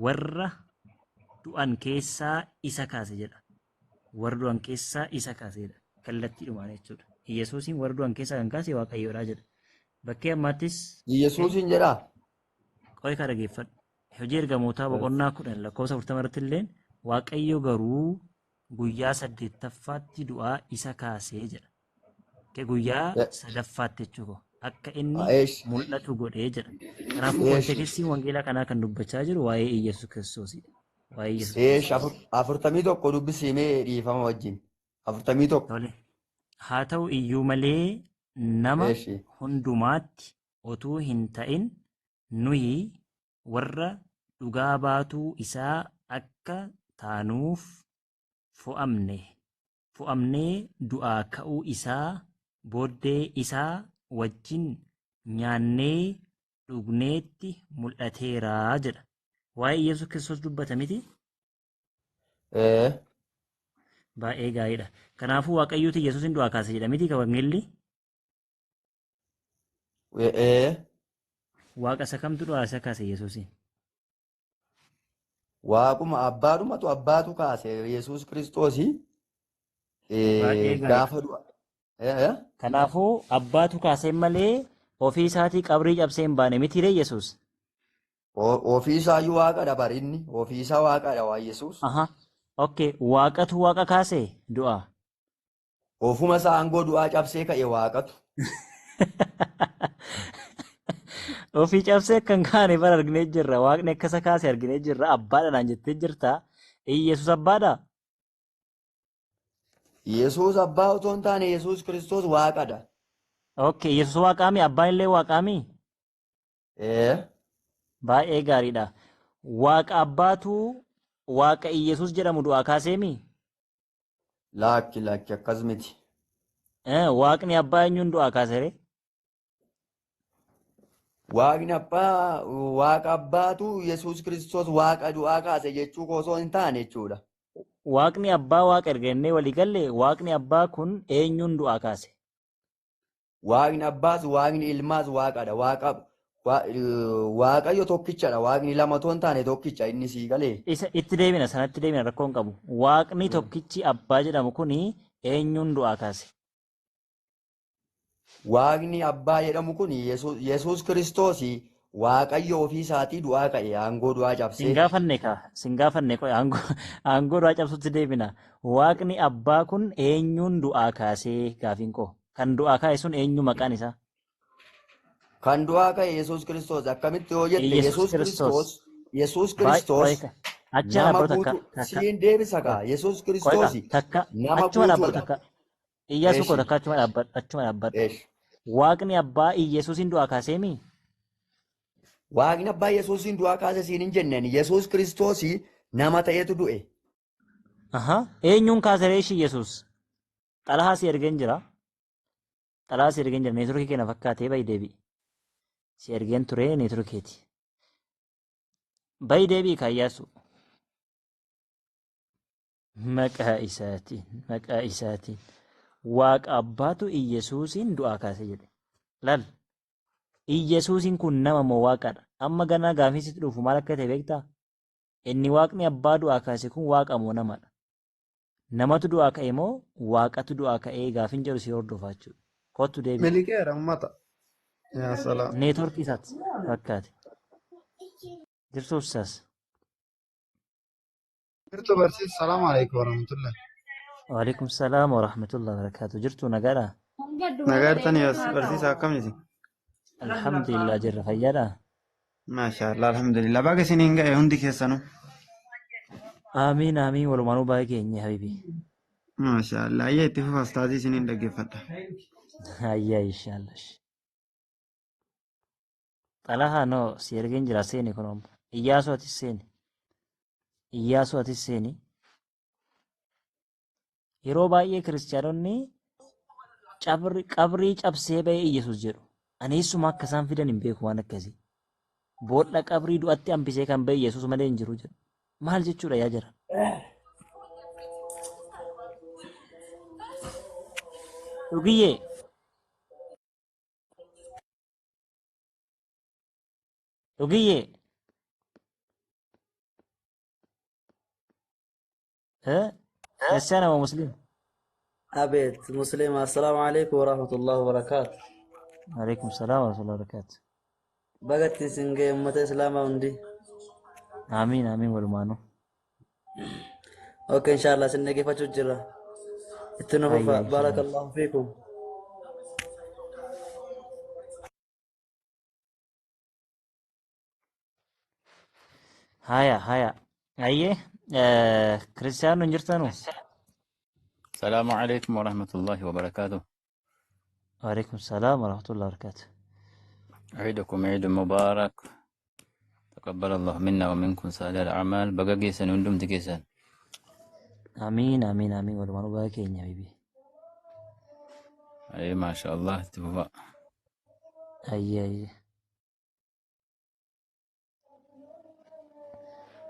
warra du'an keessaa isa kaase jedha. Warra du'an keessaa isa kaasedha. Kallattiidhumaan jechuudha. Yesuusiin warra du'an keessaa kan kaase Waaqayyoodha jedha. Bakkee ammaattis Yesuusin jedhaa. qo'i kana dhaggeeffadhu. Hojii ergamootaa boqonnaa 10 lakkoofsa 40 irratti illee Waaqayyo garuu guyyaa 8ffaatti du'aa isa kaasee jedha. Guyyaa 3ffaatti jechuudha. Akka inni Eesh. mul'atu godhee jedha. Kanaafuu konteekistiin wangeelaa kanaa kan dubbachaa jiru waa'ee Iyyasuus Kiristoosidha. Waa'ee Iyyasuus Eesh. Kiristoos. 41 dubbisiimee dhiifama wajjin. 41. Tole. Haa ta'u iyyuu malee nama Eesh. hundumaatti otuu hin ta'in nuyi warra dhugaa baatuu isaa akka taanuuf fo'amnee du'aa ka'uu isaa booddee isaa wajjin nyaannee dhugneetti mul'ateeraa jedha. Waa'ee Yesuus Kiristoos dubbata miti? Baay'ee gaariidha. Kanaafuu Waaqayyooti Yesuusin du'aa kaase jedha miti ka wangeelli? Waaqa isa kamtu du'aa isa kaase Yesuusin? Waaquma abbaatu kaase Yesuus Kiristoosii. Baay'ee Gaafa gaariidha. du'a. Kanaafuu abbaatu kaasee malee ofii isaatii qabrii cabsee hin baane mitiiree Yesuus? Ofii isaayyuu waaqadha barinni. Ofii isaa waaqadha waa Yesuus. Aha. Okay. Waaqatu waaqa kaase du'aa. Ofuma isaa aangoo du'aa cabsee ka'e waaqatu. Ofii cabsee kan kaane bara arginee jirra. Waaqni akkasa kaase arginee jirra. Abbaadha naan jettee jirta. Yesuus abbaadha? Yesuus abbaa otoo hin taane Yesuus Kiristoos waaqadha. Okay. Yesuus waaqaami? Abbaan illee waaqaami? Baay'ee gaariidha. Waaqa abbaatu waaqa Iyyasuus jedhamu du'aa kaaseemi? Lakki akkas miti. Waaqni abbaa eenyuun du'aa kaasere? Waaqni abbaa waaqa abbaatu Yesuus Kiristoos waaqa du'aa kaase jechuu osoo hin taane jechuudha. Waaqni abbaa waaqa erga jennee walii galle waaqni abbaa kun eenyuun du'aa kaase? Waaqni abbaas waaqni ilmaas waaqadha. Waaqayyo tokkichadha. Waaqni lama otoo hin taane tokkicha inni sii galee. Isa itti deebina sanatti deebina rakkoo hin qabu. Waaqni tokkichi abbaa jedhamu kuni eenyuun du'aa kaase? Waaqni abbaa jedhamu kun Yesuus Kiristoos Waaqayyo ofii isaatii du'aa ka'e aangoo du'aa cabsee. Sin gaafanne qoy aangoo du'aa cabsutti deebina. Waaqni abbaa kun eenyuun du'aa kaasee gaafiin koo? Kan du'aa kaase sun eenyu maqaan isaa? Kan du'aa ka'e Yesuus Kiristoos akkamitti yoo jette Yesuus Kiristoos nama guutuu siin deebisa kaa Yesuus Kiristoos nama guutuudha. Iyyaasuu koo takka achuma dhaabbadhu. Waaqni abbaa Iyyesuusin du'aa kaaseemi? Waaqni abbaa Yesuusin du'aa kaase siin hin jenneen Yesuus Kiristoos nama ta'etu du'e. Eenyuun kaasere ishii Yesuus? Xalahaa si ergeen jira. Xalahaa si ergeen jira. Neetworkii keenya fakkaatee bayi deebi'i. Si ergeen ture neetworkiiti. Bayi deebi'i kaayyaasu. Maqaa isaatiin. Waaqa abbaatu Iyyesuusin du'aa kaase jedhe. Lal. Iyyesuusin kun nama moo waaqadha? Amma ganaa gaafisitti dhufu maal akka ta'e beektaa? Inni waaqni abbaa du'aa kaase kun waaqa moo namadha? Namatu du'aa ka'e moo waaqatu du'aa ka'ee gaafin jedhu si hordofaa jechuudha. Kottu deebi'i. Milikeera ummata. Yaa salaam. Neetworkii isaati fakkaate. Jirtuu isaas. Jirtu barsiis salaamu alaikum warahmatullahi. Waalaikum salaam wa rahmatullahi wa barakatuh. Jirtuu nagaadhaa? Nagaartani barsiisa akkamiti? Alhamdulillah jirra fayyaadhaa? Maashaallah alhamdulillah. Baga isiniin ga'e hundi keessanuu. Amiin amiin walumaanuu baay'ee keenya habibi. Maashaallah. Ayyaa itti fufa ustaazii isiniin dhaggeeffadha. Ayyaa inshaallah. Xalahaa noo si ergeen jira seeni kunuun. Iyyaasuu atis seeni. Iyyaasuu atis seeni. Yeroo baay'ee kiristaanonni qabrii cabsee ba'ee Iyyesuus jedhu. Ani eessuma akka isaan fidan hin beeku waan akkasii. Boolla qabrii du'atti hambisee kan ba'e Iyyesuus malee hin jiru jedhu. Maal jechuudha yaa jara? Dhugiyyee. Dhugiyyee. ክርስቲያን ነው ሙስሊም? አቤት ሙስሊም። አሰላሙ አለይኩም ወራህመቱላሂ ወበረካቱ። አለይኩም ሰላም ወራህመቱላሂ ወበረካቱ። በገት ሲንገ ኡመተ እስላማ እንዲ አሚን አሚን ወልማኑ ኦኬ ኢንሻአላህ ስንገፋቹ ጅራ እትነፈ ባረከላሁ ፊኩም። ሀያ አየ ክርስቲያኑ እንጅርተኑ السلام عليكم ورحمة الله وبركاته. وعليكم السلام ورحمة الله وبركاته. عيدكم عيد مبارك، تقبل الله منا ومنكم صالح الأعمال. بقى جيسن وندم تجيسن. آمين آمين آمين والله باكي يا بيبي. أي ما شاء الله تبغى. أي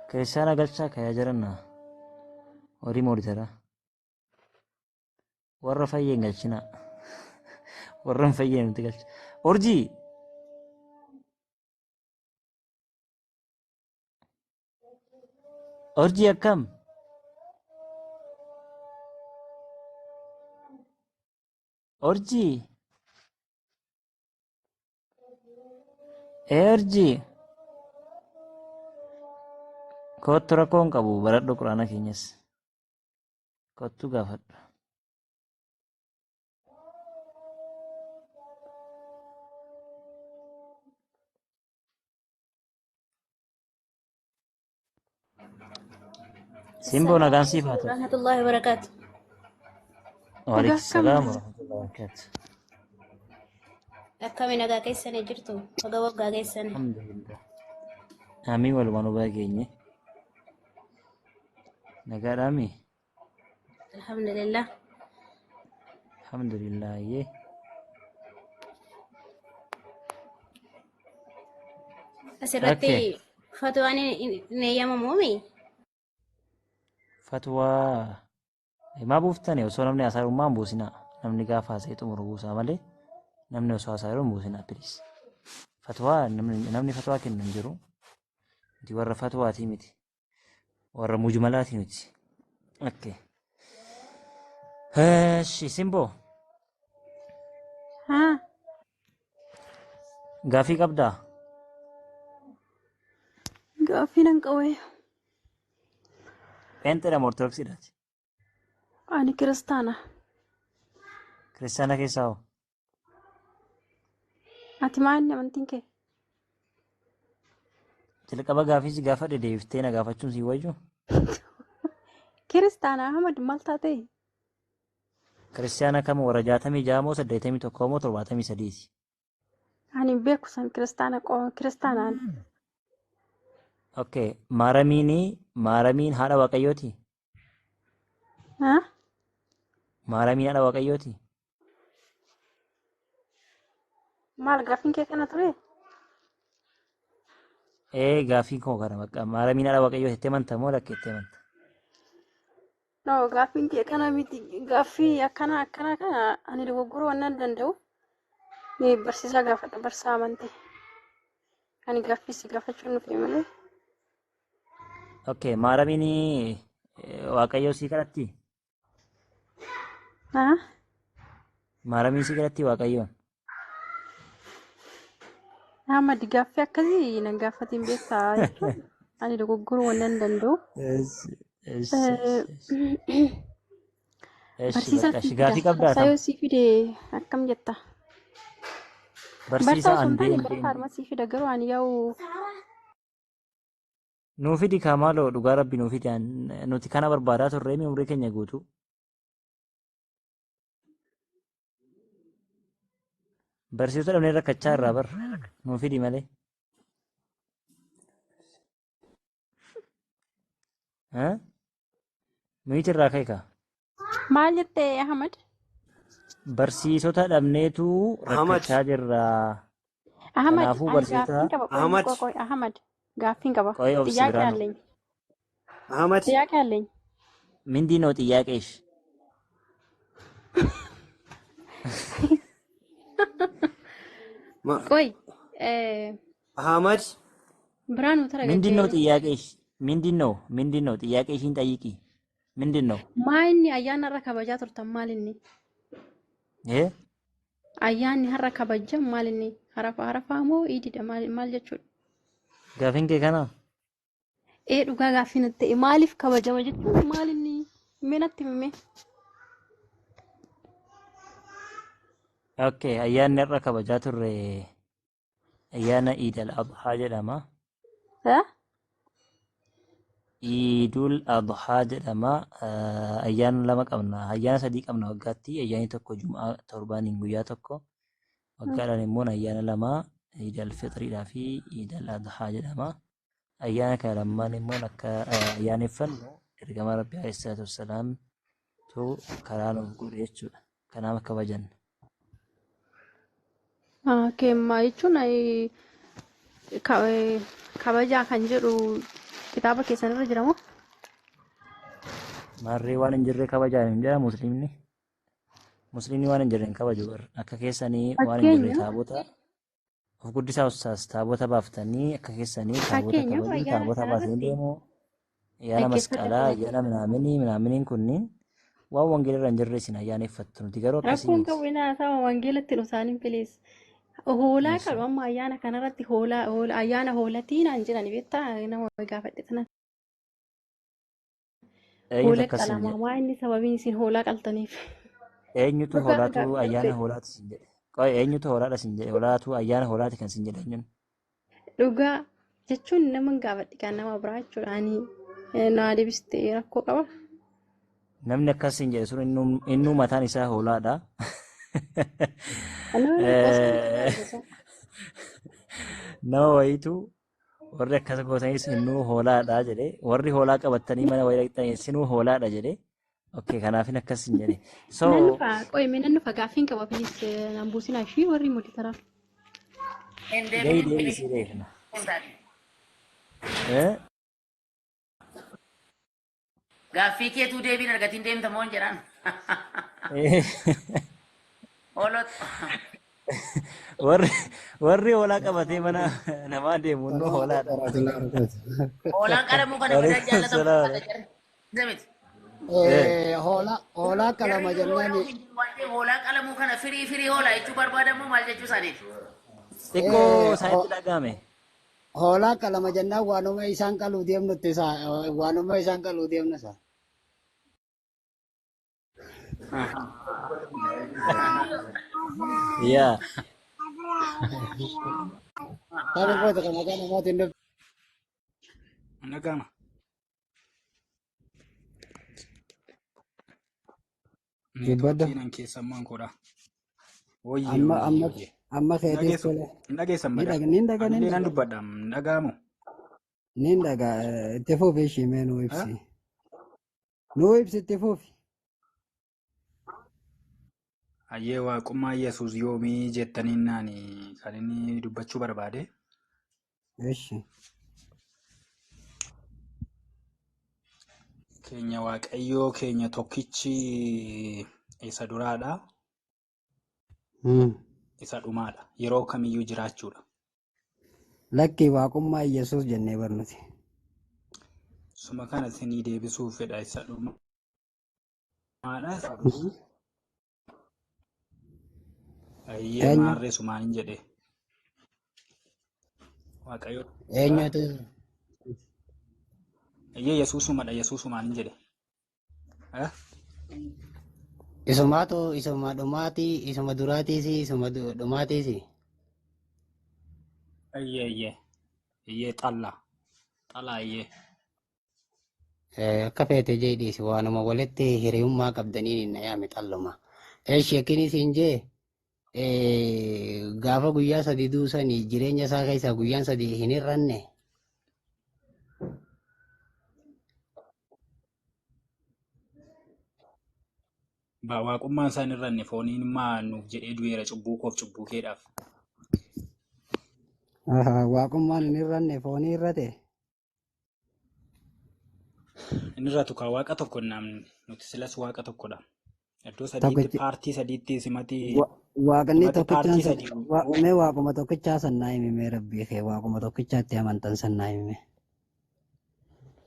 كيسانا قلتشاك يا جرنا وري موري ترى warra fayyeen galchina warran fayyeen nuti galcha orjii akkam orjii orjii kottu rakkoon qabu baradhu quraana keenyas kottu gaafadhu. سيمبو نغانسي فاتو ورحمة الله وبركاته. وعليكم السلام ورحمة الله وبركاته. أكمل نجا كيسان جرتو وجواب كيسان. الحمد لله. آمين والمانو باقيني. نجار آمين. الحمد لله. الحمد لله يه. أسرتي فتواني نيام مومي. Fatwaa himaa buuftani osoo namni haasa'ummaa hin buusinaa. Namni gaafa haasa'e xumuru buusaa malee namni osoo haasa'e hin buusinaa piliis. Fatwaa namni fatwaa kennu hin jiru. Nuti warra fatwaatii miti. Warra mujmalaatii miti. Okay. Simboo. Gaafii qabdaa? Gaafii nan qabu. Peenteedhamoo Ortodoksiidhaati? Ani kiristaana. Kiristaana keessaa hoo? Ati maal amantiin kee? Jalqaba gaafii gaafa deebiftee na gaafachuun si wayyu? Kiristaana Ahmad maal taate? Kiristaana kam warra 66 moo 81 moo 73? Ani beeku san kiristaanaan. Okay, maaramiin haadha waaqayyooti? Maaramiin haadha waaqayyooti? Maal gaafiin kee kana ture? Gaafiin koo kana bakka maaramiin haadha waaqayyooti jettee amanta moo lakkeettee amanta? No, gaafiin kee kana miti. Gaaffii akkana kana ani dogoggoruu waan danda'u. Ni barsiisaa gaafadha barsiisaa amante. Ani gaaffii si gaafachuu nufi malee. Okay, maaramiin waaqayyoo si kadhatti? Maaramiin si kadhatti waaqayyoon? Ahmad gaaffii akkasii nan gaafatiin beektaa jechuun ani dogoggoruu waan danda'u. Gaafii qabdaa? Saayoo si fide akkam jetta? Barsiisaa andeen farmasi fida garuu ani yaa'u nuufidi kaamaaloo dhugaa rabbi nuufidi nuti kana barbaadaa turre umrii keenya guutuu. Barsiisota dhabnee rakkachaa irraa bar nuufidi malee. Nuti irraa ka'e kaa. Maal jettee Ahmad? Barsiisota dhabneetu rakkachaa jirra. Kanaafuu barsiisota Ahmad gaaffiin qaba. ጥያቄ አለኝ። አህመድ ጥያቄ አለኝ። ምንድን ነው ጥያቄሽ? ቆይ አህመድ ብርሃኑ ተረጋጋ። ምንድን ነው ጥያቄሽ? ምንድን ነው ጥያቄሽን ጠይቂ። ምንድን ነው? Maayinni ayyaana irra kabajaa turtan maalinni? Ayyaanni har'a kabajan maalinni? Harafaa moo iididha maal jechuudha? Gaafiin kee kana? Dhugaa gaaffii natti ta'e maaliif kabajama jechuun maalinni? Mee natti himi? Okay, ayyaanni har'a kabajaa turre ayyaana Iidul Adhaa jedhama. Iidul Adhaa jedhama. Ayyaana lama qabna. Ayyaana sadii qabna waggaatti. Ayyaanni tokko Jumaa torbaaniin guyyaa tokko. Waggaadhaan immoo ayyaana lama Iidul Fitriidhaa fi Iidul Adhaa jedhama. Ayyaana kana lamaan immoo akka ayyaaneffannu ergama Rabbii alayhi salaatu wassalaam tu karaa nuuf godhe jechuudha. Kanaaf kabajanna. Keemmaa jechuun kabajaa kan jedhu kitaaba keessanirra jira moo? Maarree waan hin jirre kabajaa hin jira musliimni. Musliimni waan hin jirre hin kabaju bar. Akka keessanii waan hin jirre taabota of guddisaa ustaas taabota baaftanii akka keessanii taabota kabaju taabota baatanii deemu. Ayyaana masqalaa ayyaana minaaminiin kunniin waan wangeelarra hin jirre isin ayyaaneffattu nuti garuu akkasii Rakkoon qabu isaa wangeelatti dhusaaniin filees. Hoolaa qabu amma ayyaana kanarratti ayyaana hoolatii naan jedhani beektaa nama gaafadhe tanan. Hoola qalamaa waa inni sababiin isin hoolaa qaltaniif. Eenyutu hoolaatu ayyaana hoolaati sin jedhe? Qoy eenyutu hoolaadha sin jedhe? Hoolaatu ayyaana hoolaati kan sin jedhe eenyuun? Dhugaa jechuun nama gaafadhe kan nama biraa jechuudha. Ani naa deebistee rakkoo qaba. Namni akkas sin jedhe sun innuu mataan isaa hoolaadha. Nama wayitu warri akkas gootanis innuu hoolaadha jedhe warri hoolaa qabatanii mana wayii dhaqxanii sinuu hoolaadha jedhe okay kanaafin akkas hin jedhe so nan nufa gaaffiin qaba filis nan buusinaa fi warri mul'itara deebisii beekna gaaffii keetuu deebiin argatiin deemta moo hin jedhan Olot. Warri hoolaa qabatee mana namaa deemu nu hoolaadha. Hoolaan qalamuu kana badaa jaallatamu. Hoolaa qalama jennaan. Hoolaan qalamuu kana firii hoolaa jechuu barbaadamu maal jechuu isaaniiti? Xiqqoo isaanitti dhagahame. Hoolaa qalama jennaan waanuma isaan qaluu deemnutti waanuma isaan qaluu deemna isaa. Yeah. Tapi kau tak makan nama tindak. Nagama. Ibadah. Kinan keessamaan koda. Amma kayaknya sekolah. Nageessan mada. Nindaga. Nan dubbadham nagaamu. Nindaga tefuuf ishee nu ibsi. Nu ibsi tefuuf. Ayyee waaqummaa Yesuus yoomii jettaniin naani kan inni dubbachuu barbaade. Eeshi. Keenya waaqayyoo keenya tokkichi isa duraadha. Isa dhumaadha. Yeroo kamiyyuu jiraachuudha. Lakki waaqummaa Yesuus jennee barnuti. Suma kana isinii deebisuuf fedha isa dhumaadha. Ayyee maarree sumaan jedhe. Waaqayyo. Eenyutu? Ayyee Yesuusumadha Yesuusumaan jedhe. Isuma dhumaati, isuma duraatiisi, isuma dhumaatiisi. Ayyee. Ayyee xalla ayyee. Akka feete jedhiisi waanuma walitti hiriyummaa qabdanii hin yaame xalluma. Sheekinis hin jee. Gaafa guyyaa sadii duusanii jireenya isaa keessaa guyyaan sadii hin hir'anne. Waaqummaan isaan hir'anne fooniin maa nuuf jedhee du'eera cubbuu koof cubbuu keedhaaf. Waaqummaan hin hir'anne foonii hir'ate. Inni irratu kaa waaqa tokko namni nuti silas waaqa tokkodha. Iddoo sadiitti paartii sadiitti simati. Waaqni tokkichaan mee waaquma tokkichaa sannaa himime rabbii kee waaquma tokkichaatti amantan sannaa himime.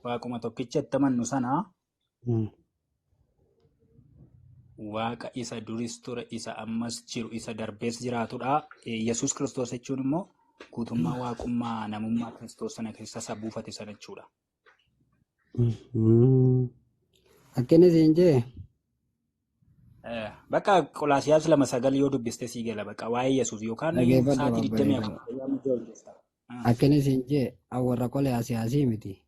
Waaquma tokkicha itti amannu sana waaqa isa duris ture, isa ammas jiru, isa darbees jiraatudha. Yesuus Kiristoos jechuun immoo guutummaa waaqummaa namummaa Kiristoos sana keessa isa buufate sana jechuudha. Akkanis hin jee. Bakka Qolaasiyaas 2:9 yoo dubbiste sii gala bakka waa'ee Yesuus yookaan sa'aatii 24 akkanis hin jee warra Qolaasiyaasii miti.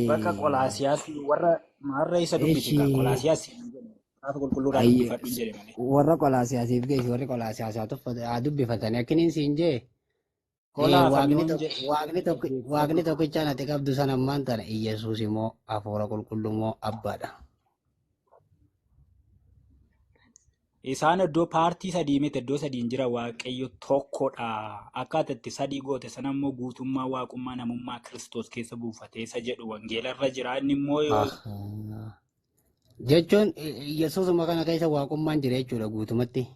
Bakka Qolaasiyaas warra maarra isa dubbite Qolaasiyaas warra Qolaasiyaasiif geessi warri Qolaasiyaas dubbifatanii akkanis hin jee. Waaqni tokkichaan ati qabdu sana ammaan tana Iyyasuus immoo hafuura qulqulluu immoo abbaadha. Isaan iddoo paartii sadii miti iddoo sadiin jira waaqayyo tokkodha. Akkaataa itti sadii goote sana immoo guutummaa waaqummaa namummaa Kiristoos keessa buufatee isa jedhu wangeelarra jira inni immoo jechuun Iyyasuusuma kana keessa waaqummaan jira jechuudha guutumatti.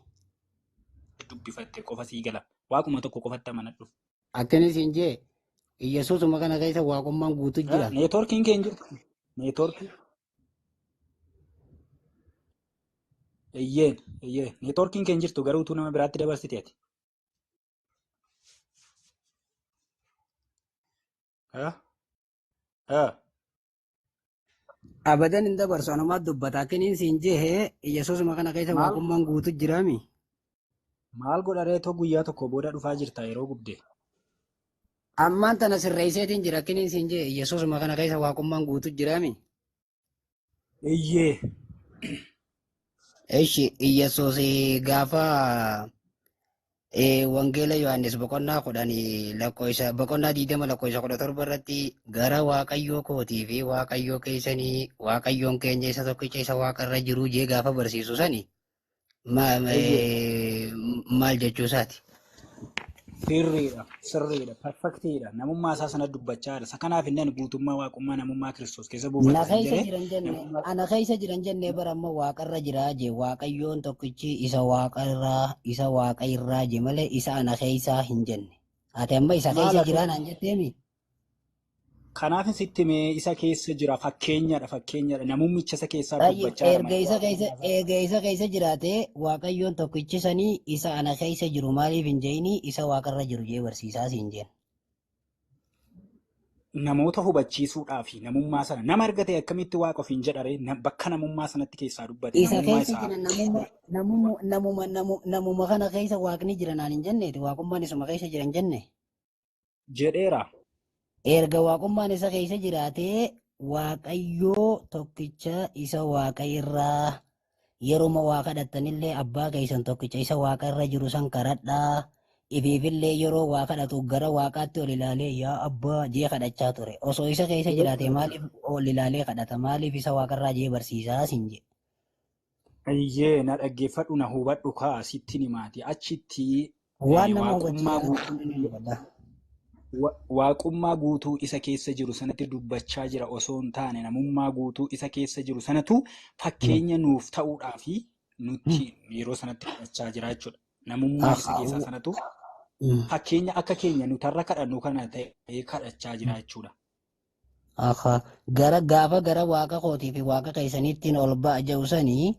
Dubbifatte qofa sii gala. Waaquma tokko qofatti amanadhu. Akkanis hin jee Iyyasuusuma kana keessa waaqummaan guutu jira. Neetworkiin keenya jirtu. Neetworkii. Iyyee neetworkiin keenya jirtu garuu utuu nama biraatti dabarsiteeti. Abadan hin dabarsu anumaa dubbata akkanis hin jee Iyyasuusuma kana keessa waaqummaan guutu jiraami. Maal godha reetoo guyyaa tokko booda dhufaa jirta yeroo gubdee? Ammaan tana sirreesseetiin jira akkanis hin jee Iyyasuusuma kana keessa waaqummaan guutu jiraami. Iyyee. Eshi Iyyasuus gaafa wangeela Yohaannis boqonnaa 10 lakkoofsa boqonnaa 20 lakkoofsa 17 irratti gara waaqayyoo kootii fi waaqayyoo keessanii waaqayyoon keenya isa tokkicha isa waaqarra jiru jee gaafa barsiisu sani maal jechuu isaati? Sirriidha, perfektiidha. Namummaa isaa sana dubbachaa jira. Isa kanaaf inni guutummaa waaqummaa namummaa Kiristoos keessa buufatee jira. Ana keessa jiran jennee bara amma waaqarra jiraa jee waaqayyoon tokkichi isa waaqarraa isa waaqa irraa jee malee isa ana keessa hin jenne. Ati amma isa keessa jiraa naan jetteemi? Kanaaf sitti mee isa keessa jira fakkeenyadha namummicha isa keessaa dubbachaa jira. Erga isa keessa jiraatee waaqayyoon tokkichi sanii isa ana keessa jiru maaliif hin jeeni isa waaqarra jiru jee barsiisaas hin jeen. Namoota hubachiisuudhaaf namummaa sana nama argate akkamitti waaqa ofiin jedhare bakka namummaa sanatti keessaa dubbate. Isa keessa jira namuma kana keessa waaqni jira naan hin jenneeti waaqummaan isuma keessa jira hin jenne. Jedheera. Erga waaqummaan isa keessa jiraatee waaqayyoo tokkicha isa waaqa irraa yeroo waa kadhattanillee abbaa keessan tokkicha isa waaqa irra jiru san kadhadhaa. Ifiifillee yeroo waa kadhatu gara waaqaatti ol ilaalee yaa abbaa jee kadhachaa ture. Osoo isa keessa jiraatee maaliif ol ilaalee kadhata? Maaliif isa waaqarraa jee barsiisaa sin jee? Ayyee na dhaggeeffadhu na hubadhu kaa sitti himaati achitti waan nama hubachiisaa waaqummaa guutuu isa keessa jiru sanatti dubbachaa jira osoo hin taane namummaa guutuu isa keessa jiru sanatu fakkeenya nuuf ta'uudhaaf nuti yeroo sanatti kadhachaa jira jechuudha. Namummaa isa keessaa sanatu fakkeenya akka keenya nutarra kadhannu kana ta'e kadhachaa jira jechuudha. Gaafa gara waaqa kootii fi waaqa keessaniittiin ol ba'a jedhu sanii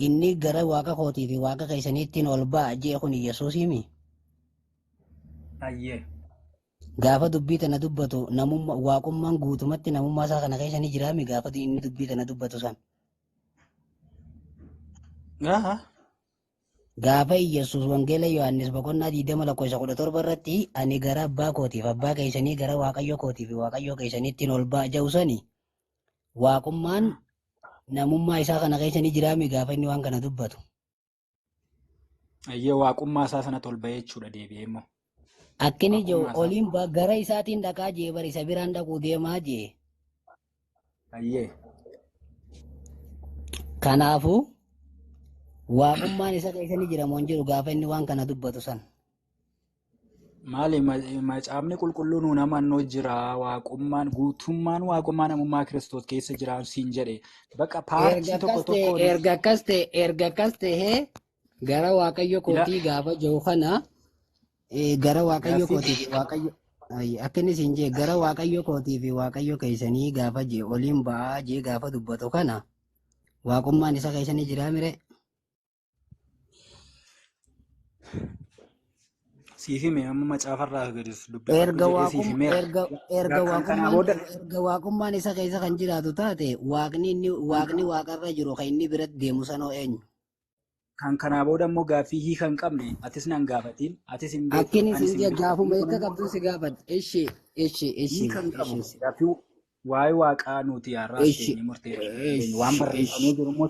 inni gara waaqa kootii fi waaqa keessaniittiin ol ba'a jee kun Yesuusimi. Gaafa dubbii tana dubbatu waaqummaan guutumatti namummaa isaa kana keessa ni jiraami gaafa inni dubbii tana dubbatu san. Gaafa Yesuus wangeela Yohaannis boqonnaa 20 lakkoofsa 17 irratti ani gara abbaa kootiif abbaa keessanii gara waaqayyo kootii fi waaqayyo keessaniittiin ol ba'a jedhu sani waaqummaan namummaa isaa kana keessa ni jiraami gaafa inni waan kana dubbatu. Ayyee waaqummaa isaa sanatti ol ba'ee jechuudha deebi'ee immoo. Akkini jiru oliin gara isaatiin dhaqaa jee bari isa biraan dhaquu deemaa jee. Ayyee. Kanaafuu waaqummaan isa keessa ni jira moo hin jiru gaafa inni waan kana dubbatu san. Maali macaafni qulqulluun namannoo jira waaqummaan guutummaan waaqummaa namummaa Kiristoos keessa jira siin jedhe bakka paartii tokko erga akkas ta'ee gara waaqayyo kootii gaafa jiru kana gara waaqayyo kootii fi waaqayyo akkanis hin jee gara waaqayyo kootii fi waaqayyo keessanii gaafa jee oliin ba'aa jee gaafa dubbatu kana waaqummaan isa keessa ni jira mire. Siifime amma macaafarraa gadis Erga dubbifadhu waaqummaan isa keessa kan jiraatu taate waaqni waaqarra jiru kan inni biratti deemu sanoo eenyu? kan kanaa booda immoo gaaffii hiika hin qabne atis nan gaafatiin atis hin beektu Akkin anis isin hin beeku. gaafuma eekka qabdu si gaafadha. Hiika hin qabu. Gaaffii waa'ee waaqaa nuti har'aas teenye murteessu waan barreeffamee jiru immoo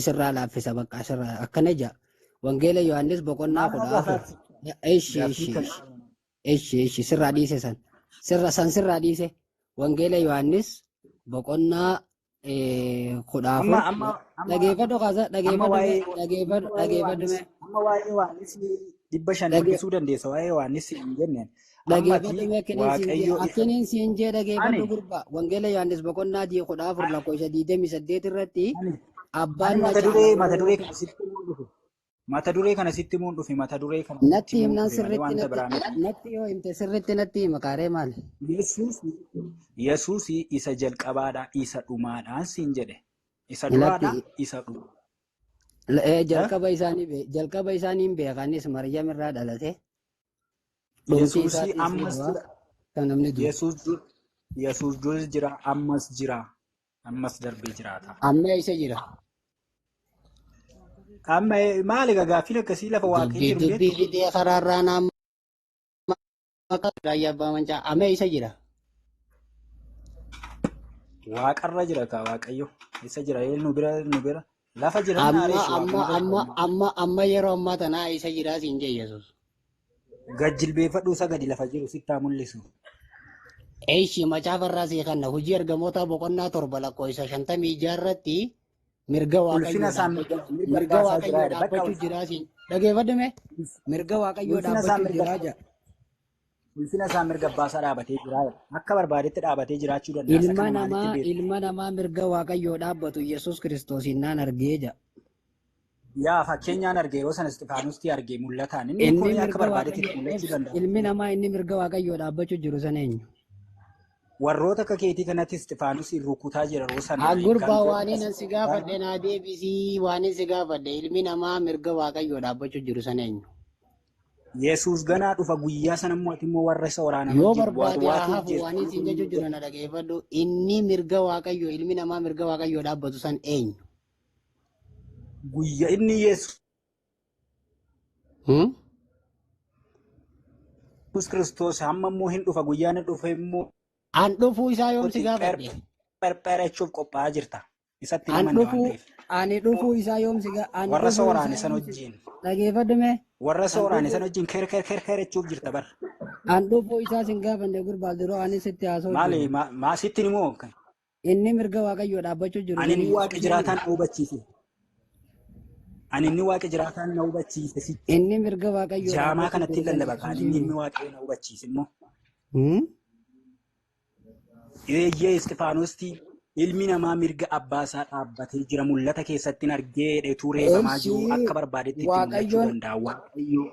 sirraa laaffisa bakka sirraa akkana jaa. Wangeela Yohaannis boqonnaa kudha afur. Sirraa dhiise san. Sirraa dhiise. Wangeela Yohaannis boqonnaa kudha afur. Dhageeffadhu kaasa dhageeffadhu. amma waa'ee Yohaannis 500 dubbisuu dandeessa waa'ee Yohaannis hin jenneen. Dhageeffadhu akkiniin siin jee dhageeffadhu gurbaa. Wangeela Yohaannis boqonnaa 14 lakkoofsa 28 irratti abbaan Mata duree kana sitti muun dhufe mata duree kana natti himnaan sirriitti natti yoo himte sirriitti natti hima kaaree maali? Yesuus isa jalqabaadha isa dhumaadhaan siin jedhe. Isa duraadha isa dhuma. Jalqaba isaanii hin beekanis Maryam irraa dhalate. Yesuus ammas Yesuus dur jira ammas darbee jiraata. Amma isa jira. Amma maali gaaffii akkasii lafa waaqee jiru Dubbii fidee karaarraa naamma raayyaa abbaa mancaa amma isa jira. Waaqarra jira ka waaqayyo isa jira nu bira lafa jira amma yeroo ammaa tanaa isa jira siin jee Yesuus. Gajjilbeeffadhu isa gadi lafa jiru sittaa mul'isu. Eeshi macaafarraa sii kanna hojii ergamoota boqonnaa 7 lakkoofsa 56 irratti mirga waaqayyoo dhaabbachuu jira siin dhageeffadhume mirga waaqayyoo dhaabbachuu jira jaa. Ulfina isaa mirga abbaasaa dhaabatee jira akka barbaadetti dhaabatee jiraachuu danda'a. Ilma namaa mirga waaqayyoo dhaabbatu Yesuus Kiristoosiin naan argee jaa. Yaa fakkeenyaan argee yeroo sana Isxifaanusti argee mul'ataan inni kun akka barbaadetti mul'achuu danda'a. Ilmi namaa inni mirga waaqayyoo dhaabbachuu jiru sana eenyu? Warroota akka keetii kanatti Isxifaanuus rukutaa jira yeroo sana. Gurbaa waaniin si gaafadhe naa deebisii waaniin si gaafadhe ilmi namaa mirga waaqayyoo dhaabbachuu jiru sana eenyu? Yesuus ganaa dhufa guyyaa sana immoo warra isa waraanaa yoo barbaade hafu waaniin siin jechuu jiru na dhageeffadhu inni mirga waaqayyoo ilmi namaa mirga waaqayyoo dhaabbatu san eenyu? Guyyaa inni Yesuus Kiristoos hamma immoo hin dhufa guyyaan dhufe immoo an dhufuu isaa yoom si gaafadhe? Perperechuuf qophaa'aa jirta. Isatti ani dhufuu isaa yoom si gaafadhe? Warra isa waraane san wajjin. Dhageeffadhume? Warra isa waraane san wajjin kerkerechuuf jirta bar. An dhufuu isaa sin gaafanne gurbaa duroo ani sitti haasoo. Maali sitti ni moo? Inni mirga waaqayyoo dhaabbachuu jiru. Ani inni waaqa jiraataan na hubachiise. Inni mirga waaqayyoo jaamaa kanatti lallaba kan inni waaqayyoo na hubachiise immoo. Eeyyee Isxifaanusti ilmi namaa mirga abbaasaa dhaabbatee jira mul'ata keessatti argee dheetuu reebamaa jiru akka barbaadetti itti mul'achuu danda'a. Waaqayyoo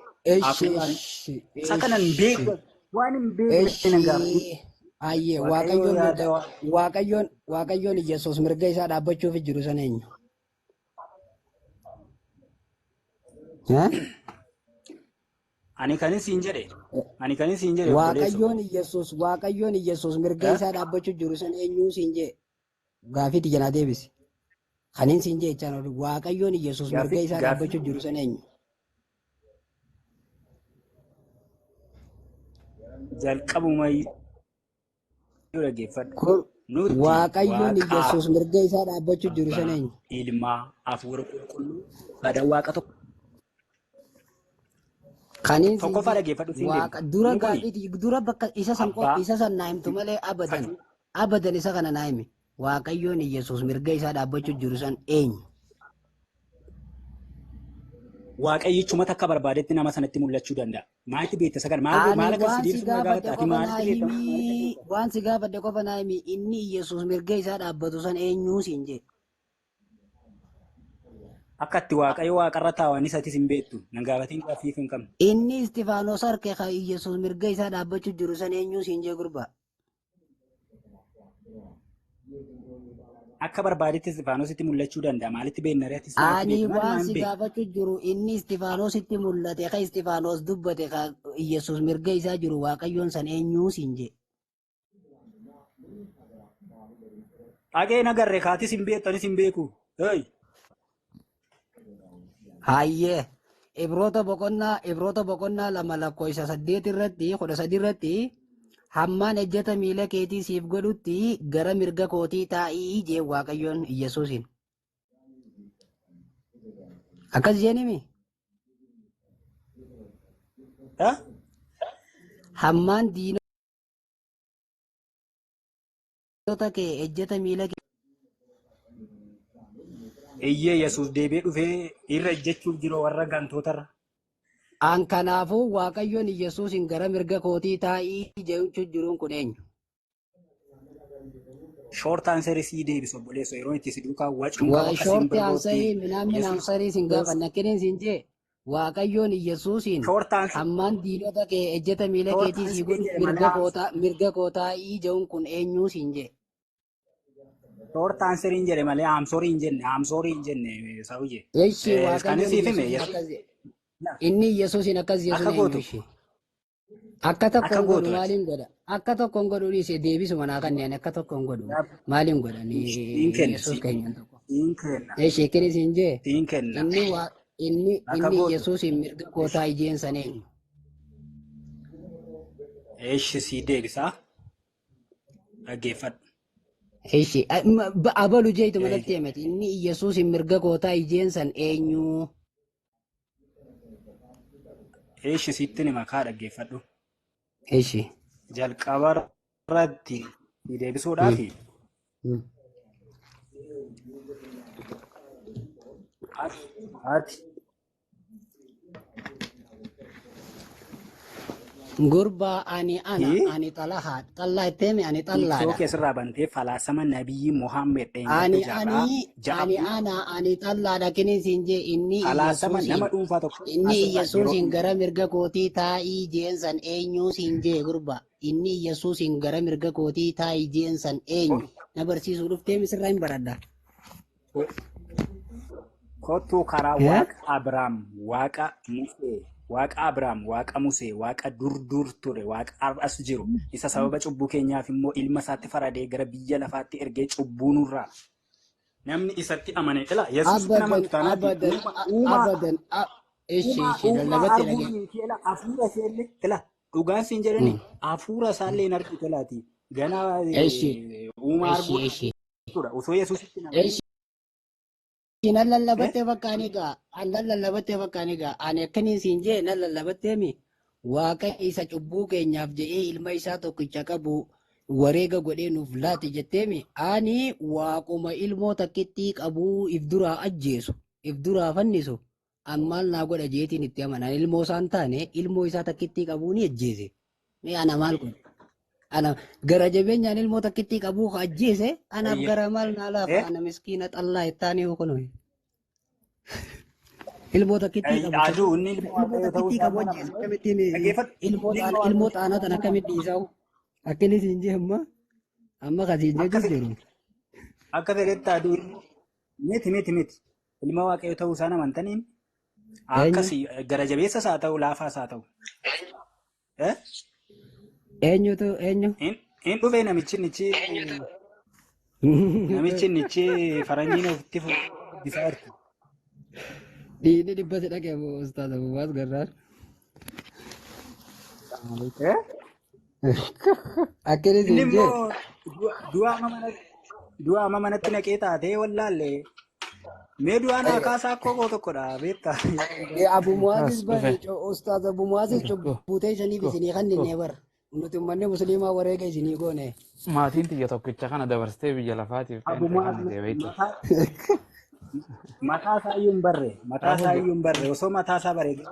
isa kanan beeku waan hin beekne nan gaafadhu. Ayyee waaqayyoon Yesuus mirga isaa dhaabbachuuf jiru sana eenyu? Ani kanin siin jedhe. Waaqayyoon Yesuus mirga isaa dhaabbachuu jiru san eenyu siin jee? Gaafii janaa deebisi. Kanin siin jee jechaan Waaqayyoon Yesuus mirga isaa dhaabbachuu jiru san eenyu? Jalqabuma dhaggeeffadhu. Waaqayyoon Yesuus mirga isaa dhaabbachuu jiru san eenyu? Ilmaa Hafuura Qulqulluu Sadan Waaqa tokko. Kanin tokkoffaa dhaggeeffadhu siin dura bakka isa san naa himtu malee abadan isa kana naa himi. Waaqayyoon Yesuus mirga isaa dhaabbachuu jiru san eenyu? Waaqayyichuma takka barbaadetti nama sanatti mul'achuu danda'a. Maalitti beekta sagan maal akka sidiibsu gaafataati maalitti beekta? Waan si gaafadhe qofa naa himi inni Yesuus mirga isaa dhaabbatu san eenyu siin jee? Akka itti waaqayyo waaqarra taa'an isatis hin beektu nan gaafatiin gaaffii hin qabne. Inni Isxifaanos harkee kan Yesuus mirga isaa dhaabbachuu jiru san eenyu siin jee gurbaa? Akka barbaadetti Istifaanositti mul'achuu danda'a. Maalitti beeknareetti Ani waan si gaafachuu jiru inni Istifaanositti mul'ate ka Istifaanos dubbate ka Yesuus mirga isaa jiru Waaqayyoon san eenyuu siin jedhe. Dhagee nagarre kaatis hin beektanis hin beeku. Hayyee Ibroota boqonnaa 2 lakkoofsa 8 irratti 13 irratti hammaan ejjeta miila keetii siif godhutti gara mirga kootii taa'ii jee Waaqayyoon Yesuusin. Akkas jeenimi? Hammaan diinota kee ejjeta miila kee. Iyyee Yesuus deebi'ee dhufee irra ejjechuuf jiru warra gantootarra. An kanaafuu Waaqayyoon Yesuusin gara mirga kootii taa'ii jechuun jiruun kun eenyu? Short answer sii deebisu obboleessa yeroo itti si duukaa wacuun qaba akkasiin short answer minaan answer sin gaafa nakkirin sin jee Waaqayyoon Yesuusin hammaan diinota kee ejjeta miila keetii si godhu mirga kootaa'ii jechuun kun eenyu sin jee? Short answer hin jedhe malee amsorii hin jenne saawuje. Eeshi Waaqayyoon inni Yesuusin akkas Yesuusin akka tokkoon godhu maaliin godha? Akka tokkoon godhu dhiise deebisu manaa kanneen akka tokkoon godhu maaliin godhanii Yesuus keenyan tokko. Eeshi kinis hin jee inni Yesuusin mirga kootaa ijeen san eenyu? Eeshi sii deebisaa dhaggeeffadhu. Eeshi abalu jeetu malatti himate inni Yesuusin mirga kootaa ijeen san eenyu? Eeshi sitti nima kaa dhaggeeffadhu. Eeshi. Jalqaba irratti deebisuudhaafi. Haati. Gurbaa ani xallaa itteemi ani xallaadha. Soo keessarraa bantee falaasama nabiyyi Muhammed ani xallaadha kinis hin jee inni Yesuusin gara mirga kootii taa'ii jeensan eenyu siin jee gurbaa inni Yesuusin gara mirga kootii taa'ii jeensan eenyu na barsiisuu dhuftee misirraa hin baradha. Kottuu karaa waaqa Abrahaam waaqa Musee. Waaqa Abrahaam, Waaqa Musee, Waaqa dur ture, Waaqa as jiru. Isa sababa cubbuu keenyaaf immoo ilma isaatti faradee gara biyya lafaatti ergee cubbuu nurraa. Namni isatti amane ila Yesuus nama tanaati. Abadan. Hafuura isheellee ila dhugaan siin jedhani hafuura isaallee hin argite laati. Ganaa uumaa arguu jechuudha. Osoo Yesuusitti nama. Nan lallabattee fakkaanii gaa ani akkanii siin jee nan lallabattee mi waaqa isa cubbuu keenyaaf jedhee ilma isaa tokkicha qabu wareega godhee nuuf laati jettee mi ani waaquma ilmoo takkittii qabuu if duraa ajjeesu if duraa fannisu an maal naa godha jeetiin itti amanan ilmoo isaan taane ilmoo isaa takkittii qabuu ni ajjeese mi ana maal godha ana gara jabeenyaan ilmoo takkittii qabuu ajjeese anaaf gara maal naa laafa ana miskiina xallaa ittaanii hukuno ilmoo takkittii qabu ilmoo xaanaa tan akkamitti isaa'u akkinis hin jee amma kasiin jee jiru akka fedhetti aduu miti ilma waaqayyo ta'uu isaan amantaniin akkasii gara jabeessas haa ta'u laafaas haa ta'u. Eenyu? Hin dhufee namichi faranjiin ofitti fudhisaa jirti. Dhiirri dhibbate dhaqee ustaaza Bubaas Garraar. Akkinis hin jee. Du'a amma manatti naqee taatee wallaallee. Mee du'aan akaasaa akkoo tokkodha beektaa. Abumuwaasis bare ustaaza Abumuwaasis buutee shaniif isinii kan dinnee bara. Nuti uummanni musliimaa wareega isinii goone. Maatiin xiyya tokkicha kana dabarsitee biyya lafaatiif mataa isaa iyyuu hin barre osoo mataa isaa bareede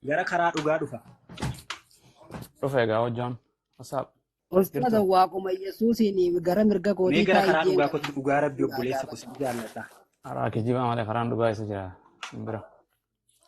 gara karaa dhugaa dhufa. Dhufa egaa hojjaan. Ustaaza waaquma Yesuusiin gara mirga kootii taa'ee gara karaa dhugaa kootii dhugaa rabbi obboleessa kusi jaallata. Karaa kijibaa malee karaan dhugaa isa jira. Bira.